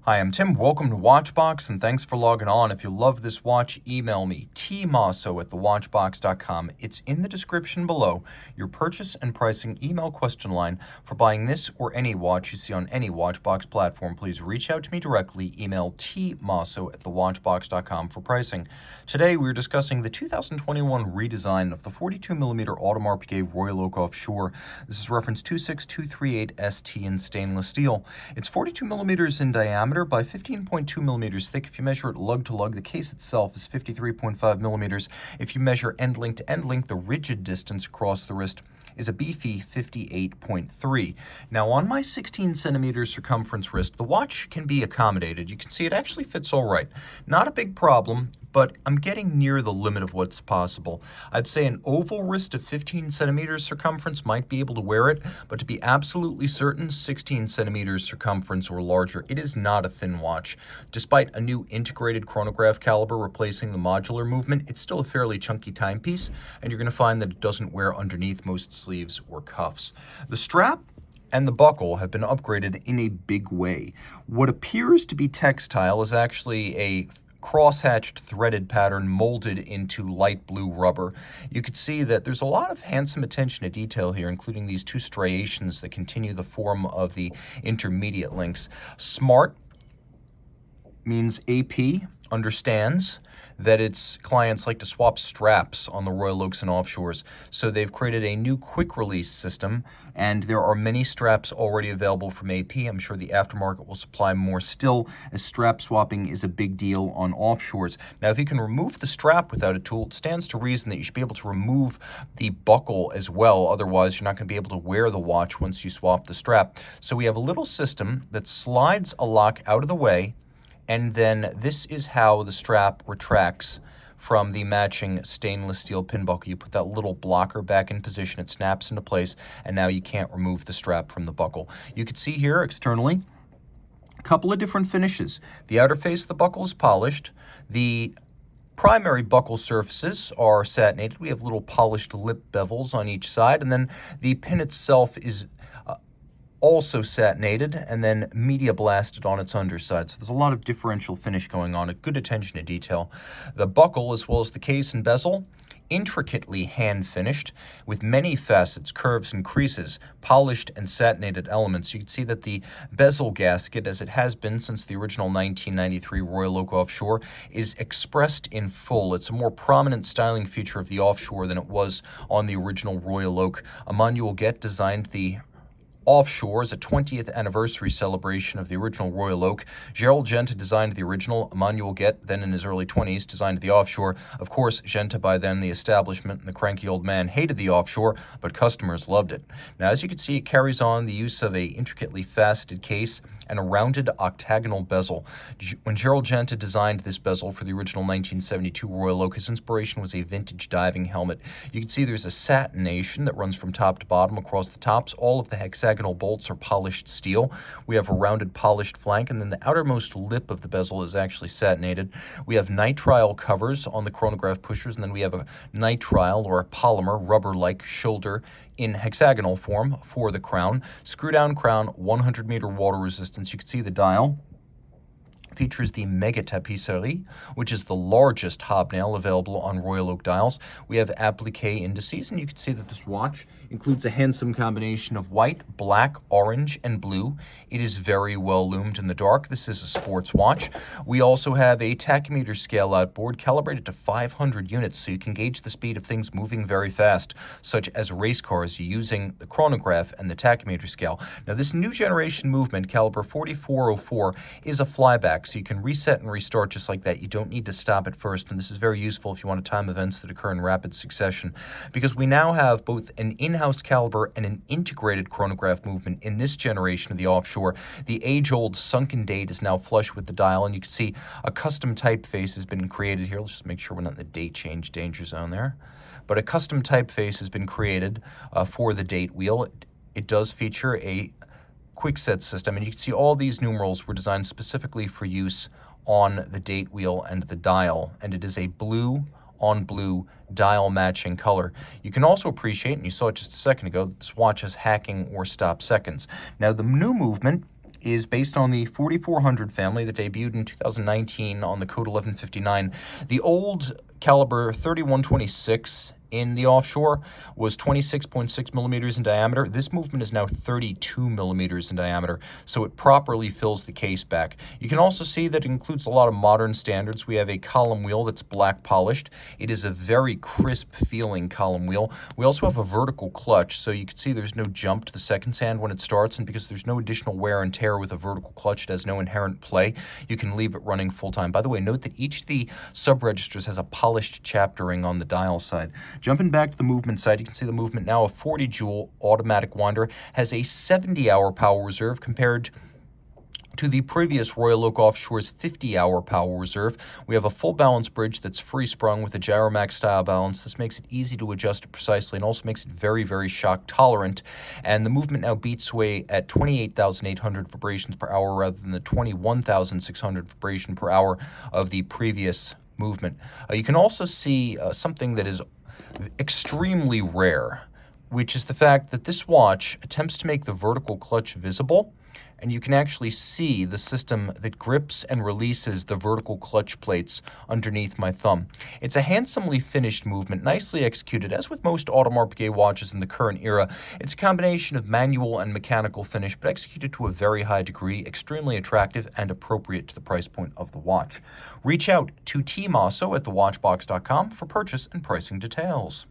Hi, I'm Tim. Welcome to Watchbox, and thanks for logging on. If you love this watch, email me, tmosso@thewatchbox.com. It's in the description below, your purchase and pricing email question line for buying this or any watch you see on any Watchbox platform. Please reach out to me directly, email tmosso@thewatchbox.com for pricing. Today, we're discussing the 2021 redesign of the 42mm Audemars Piguet Royal Oak Offshore. This is reference 26238ST in stainless steel. It's 42 millimeters in diameter by 15.2 millimeters thick. If you measure it lug to lug, the case itself is 53.5 millimeters. If you measure end link to end link, the rigid distance across the wrist is a beefy 58.3. Now, on my 16 centimeter circumference wrist, the watch can be accommodated. You can see it actually fits all right. Not a big problem, but I'm getting near the limit of what's possible. I'd say an oval wrist of 15 centimeters circumference might be able to wear it, but to be absolutely certain, 16 centimeters circumference or larger. It is not a thin watch. Despite a new integrated chronograph caliber replacing the modular movement, it's still a fairly chunky timepiece, and you're going to find that it doesn't wear underneath most sleeves or cuffs. The strap and the buckle have been upgraded in a big way. What appears to be textile is actually a cross-hatched threaded pattern molded into light blue rubber. You could see that there's a lot of handsome attention to detail here, including these two striations that continue the form of the intermediate links. Smart means AP understands that its clients like to swap straps on the Royal Oaks and Offshores. So they've created a new quick release system, and there are many straps already available from AP. I'm sure the aftermarket will supply more still, as strap swapping is a big deal on Offshores. Now, if you can remove the strap without a tool, it stands to reason that you should be able to remove the buckle as well. Otherwise, you're not going to be able to wear the watch once you swap the strap. So we have a little system that slides a lock out of the way, and then this is how the strap retracts from the matching stainless steel pin buckle. You put that little blocker back in position, it snaps into place, and now you can't remove the strap from the buckle. You can see here externally a couple of different finishes. The outer face of the buckle is polished. The primary buckle surfaces are satinated. We have little polished lip bevels on each side, and then the pin itself is also satinated and then media blasted on its underside. So there's a lot of differential finish going on, a good attention to detail. The buckle, as well as the case and bezel, intricately hand finished with many facets, curves, and creases, polished and satinated elements. You can see that the bezel gasket, as it has been since the original 1993 Royal Oak Offshore, is expressed in full. It's a more prominent styling feature of the Offshore than it was on the original Royal Oak. Emmanuel Guet designed the Offshore is a 20th anniversary celebration of the original Royal Oak. Gerald Genta designed the original. Emmanuel Guet, then in his early 20s, designed the Offshore. Of course, Genta, by then, the establishment and the cranky old man, hated the Offshore, but customers loved it. Now, as you can see, it carries on the use of a intricately faceted case and a rounded octagonal bezel. When Gerald Genta designed this bezel for the original 1972 Royal Oak, his inspiration was a vintage diving helmet. You can see there's a satination that runs from top to bottom across the tops. All of the hexagonal bolts are polished steel. We have a rounded polished flank, and then the outermost lip of the bezel is actually satinated. We have nitrile covers on the chronograph pushers, and then we have a nitrile or a polymer rubber-like shoulder in hexagonal form for the crown. Screw-down crown, 100-meter water resistance. You can see the dial features the Mega Tapisserie, which is the largest hobnail available on Royal Oak dials. We have applique indices, and you can see that this watch includes a handsome combination of white, black, orange, and blue. It is very well loomed in the dark. This is a sports watch. We also have a tachymeter scale outboard calibrated to 500 units, so you can gauge the speed of things moving very fast, such as race cars, using the chronograph and the tachymeter scale. Now, this new generation movement, caliber 4404, is a flyback, so you can reset and restart just like that. You don't need to stop at first, and this is very useful if you want to time events that occur in rapid succession, because we now have both an in-house caliber and an integrated chronograph movement in this generation of the Offshore. The age-old sunken date is now flush with the dial, and you can see a custom typeface has been created here. Let's just make sure we're not in the date change danger zone there. But a custom typeface has been created for the date wheel. It does feature a quick set system, and you can see all these numerals were designed specifically for use on the date wheel and the dial, and it is a blue on blue dial matching color. You can also appreciate, and you saw it just a second ago, that this watch has hacking or stop seconds. Now, the new movement is based on the 4400 family that debuted in 2019 on the code 1159. The old caliber 3126 in the Offshore was 26.6 millimeters in diameter. This movement is now 32 millimeters in diameter, so it properly fills the case back. You can also see that it includes a lot of modern standards. We have a column wheel that's black polished. It is a very crisp feeling column wheel. We also have a vertical clutch, so you can see there's no jump to the second hand when it starts, and because there's no additional wear and tear with a vertical clutch, it has no inherent play. You can leave it running full time. By the way, note that each of the sub-registers has a polished chaptering on the dial side. Jumping back to the movement side, you can see the movement now, a 40 joule automatic winder, has a 70-hour power reserve compared to the previous Royal Oak Offshore's 50-hour power reserve. We have a full balance bridge that's free sprung with a Gyromax style balance. This makes it easy to adjust it precisely and also makes it very, very shock tolerant. And the movement now beats away at 28,800 vibrations per hour rather than the 21,600 vibration per hour of the previous movement. You can also see something that is extremely rare, which is the fact that this watch attempts to make the vertical clutch visible, and you can actually see the system that grips and releases the vertical clutch plates underneath my thumb. It's a handsomely finished movement, nicely executed. As with most Audemars Piguet watches in the current era, it's a combination of manual and mechanical finish, but executed to a very high degree, extremely attractive and appropriate to the price point of the watch. Reach out to Team Mosso at thewatchbox.com for purchase and pricing details.